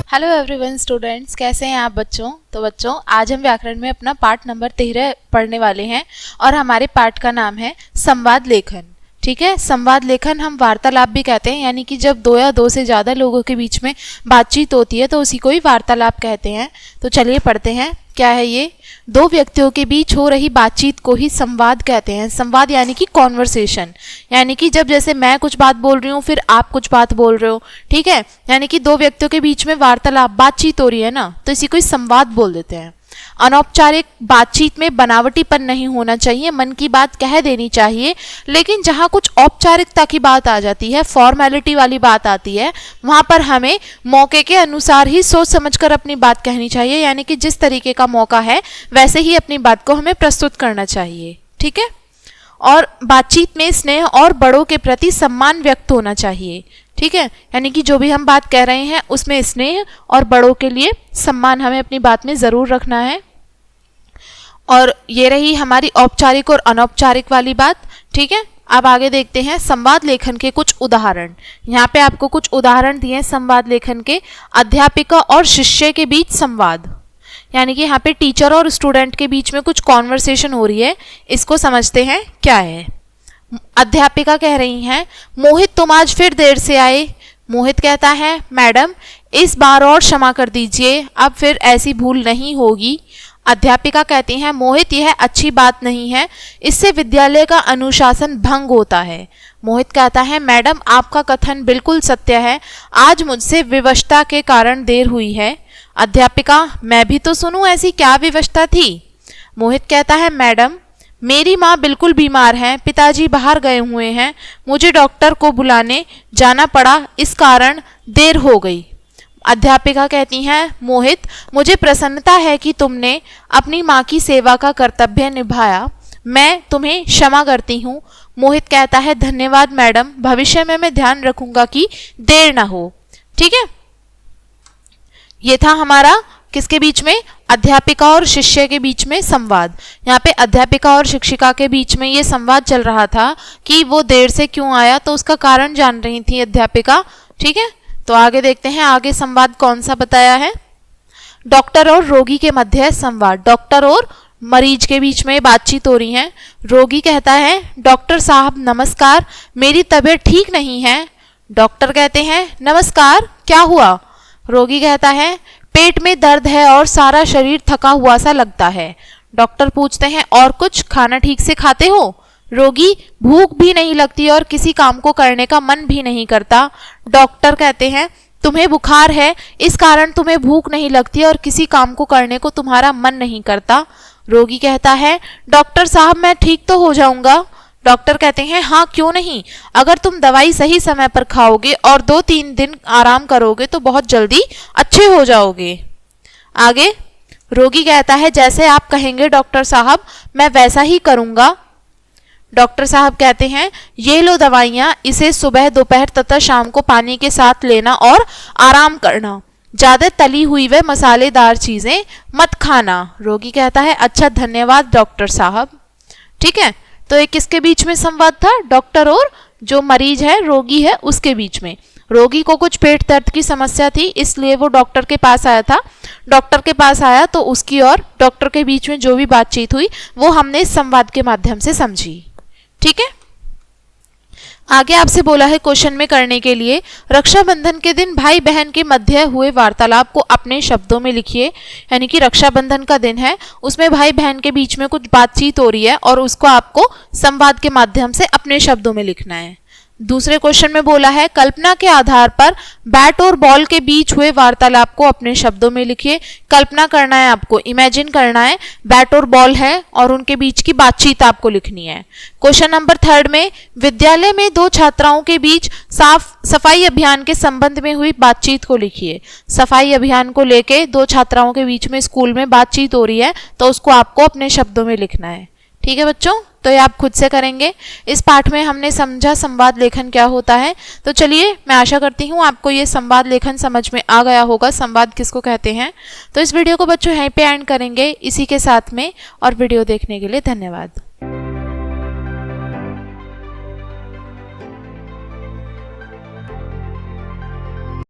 Hello everyone students, कैसे हैं आप बच्चों। तो बच्चों आज हम व्याकरण में अपना पाठ नंबर 13 पढ़ने वाले हैं और हमारे पाठ का नाम है संवाद लेखन। ठीक है, संवाद लेखन हम वार्तालाप भी कहते हैं, यानी कि जब दो या दो से ज़्यादा लोगों के बीच में बातचीत होती है तो उसी को ही वार्तालाप कहते हैं। तो चलिए पढ़ते हैं क्या है ये। दो व्यक्तियों के बीच हो रही बातचीत को ही संवाद कहते हैं। संवाद यानी कि कॉन्वर्सेशन, यानी कि जब जैसे मैं कुछ बात बोल रही हूँ फिर आप कुछ बात बोल रहे हो, ठीक है, यानी कि दो व्यक्तियों के बीच में वार्तालाप बातचीत हो रही है ना, तो इसी को ही संवाद बोल देते हैं। अनौपचारिक बातचीत में बनावटीपन नहीं होना चाहिए, मन की बात कह देनी चाहिए, लेकिन जहाँ कुछ औपचारिकता की बात आ जाती है, फॉर्मेलिटी वाली बात आती है, वहाँ पर हमें मौके के अनुसार ही सोच समझकर अपनी बात कहनी चाहिए, यानी कि जिस तरीके का मौका है वैसे ही अपनी बात को हमें प्रस्तुत करना चाहिए। ठीक है, और बातचीत में स्नेह और बड़ों के प्रति सम्मान व्यक्त होना चाहिए। ठीक है, यानी कि जो भी हम बात कह रहे हैं उसमें स्नेह और बड़ों के लिए सम्मान हमें अपनी बात में ज़रूर रखना है। और ये रही हमारी औपचारिक और अनौपचारिक वाली बात। ठीक है, अब आगे देखते हैं संवाद लेखन के कुछ उदाहरण। यहाँ पे आपको कुछ उदाहरण दिए हैं संवाद लेखन के। अध्यापिका और शिष्य के बीच संवाद, यानी कि यहाँ पे टीचर और स्टूडेंट के बीच में कुछ कॉन्वर्सेशन हो रही है, इसको समझते हैं क्या है। अध्यापिका कह रही हैं, मोहित तुम आज फिर देर से आए। मोहित कहता है, मैडम इस बार और क्षमा कर दीजिए, अब फिर ऐसी भूल नहीं होगी। अध्यापिका कहती हैं, मोहित यह अच्छी बात नहीं है, इससे विद्यालय का अनुशासन भंग होता है। मोहित कहता है, मैडम आपका कथन बिल्कुल सत्य है, आज मुझसे विवशता के कारण देर हुई है। अध्यापिका, मैं भी तो सुनूं ऐसी क्या विवशता थी। मोहित कहता है, मैडम मेरी माँ बिल्कुल बीमार हैं, पिताजी बाहर गए हुए हैं, मुझे डॉक्टर को बुलाने जाना पड़ा, इस कारण देर हो गई। अध्यापिका कहती हैं, मोहित मुझे प्रसन्नता है कि तुमने अपनी माँ की सेवा का कर्तव्य निभाया, मैं तुम्हें क्षमा करती हूँ। मोहित कहता है, धन्यवाद मैडम, भविष्य में मैं ध्यान रखूंगा कि देर ना हो। ठीक है, ये था हमारा किसके बीच में, अध्यापिका और शिष्य के बीच में संवाद। यहाँ पे अध्यापिका और शिक्षिका के बीच में ये संवाद चल रहा था कि वो देर से क्यों आया, तो उसका कारण जान रही थी अध्यापिका। ठीक है, तो आगे देखते हैं आगे संवाद कौन सा बताया है। डॉक्टर और रोगी के मध्य संवाद, डॉक्टर और मरीज के बीच में बातचीत हो रही है। रोगी कहता है, डॉक्टर साहब नमस्कार, मेरी तबीयत ठीक नहीं है। डॉक्टर कहते हैं, नमस्कार क्या हुआ। रोगी कहता है, पेट में दर्द है और सारा शरीर थका हुआ सा लगता है। डॉक्टर पूछते हैं, और कुछ, खाना ठीक से खाते हो। रोगी, भूख भी नहीं लगती और किसी काम को करने का मन भी नहीं करता। डॉक्टर कहते हैं, तुम्हें बुखार है, इस कारण तुम्हें भूख नहीं लगती और किसी काम को करने को तुम्हारा मन नहीं करता। रोगी कहता है, डॉक्टर साहब मैं ठीक तो हो जाऊंगा। डॉक्टर कहते हैं, हाँ क्यों नहीं, अगर तुम दवाई सही समय पर खाओगे और 2-3 दिन आराम करोगे तो बहुत जल्दी अच्छे हो जाओगे। आगे रोगी कहता है, जैसे आप कहेंगे डॉक्टर साहब, मैं वैसा ही करूंगा। डॉक्टर साहब कहते हैं, ये लो दवाइयाँ, इसे सुबह दोपहर तथा शाम को पानी के साथ लेना और आराम करना, ज़्यादा तली हुई व मसालेदार चीज़ें मत खाना। रोगी कहता है, अच्छा धन्यवाद डॉक्टर साहब। ठीक है, तो एक किसके बीच में संवाद था, डॉक्टर और जो मरीज है, रोगी है, उसके बीच में। रोगी को कुछ पेट दर्द की समस्या थी, इसलिए वो डॉक्टर के पास आया था। डॉक्टर के पास आया तो उसकी और डॉक्टर के बीच में जो भी बातचीत हुई वो हमने इस संवाद के माध्यम से समझी। ठीक है, आगे आपसे बोला है क्वेश्चन में करने के लिए, रक्षाबंधन के दिन भाई बहन के मध्य हुए वार्तालाप को अपने शब्दों में लिखिए। यानी कि रक्षाबंधन का दिन है, उसमें भाई बहन के बीच में कुछ बातचीत हो रही है और उसको आपको संवाद के माध्यम से अपने शब्दों में लिखना है। दूसरे क्वेश्चन में बोला है, कल्पना के आधार पर बैट और बॉल के बीच हुए वार्तालाप को अपने शब्दों में लिखिए। कल्पना करना है आपको, इमेजिन करना है, बैट और बॉल है और उनके बीच की बातचीत आपको लिखनी है। क्वेश्चन नंबर 3 में, विद्यालय में 2 छात्राओं के बीच सफाई अभियान के संबंध में हुई बातचीत को लिखिए। सफाई अभियान को लेके 2 छात्राओं के बीच में स्कूल में बातचीत हो रही है, तो उसको आपको अपने शब्दों में लिखना है। ठीक है बच्चों, तो ये आप खुद से करेंगे। इस पाठ में हमने समझा संवाद लेखन क्या होता है। तो चलिए, मैं आशा करती हूँ आपको ये संवाद लेखन समझ में आ गया होगा, संवाद किसको कहते हैं। तो इस वीडियो को बच्चों यहीं पे एंड करेंगे इसी के साथ में, और वीडियो देखने के लिए धन्यवाद।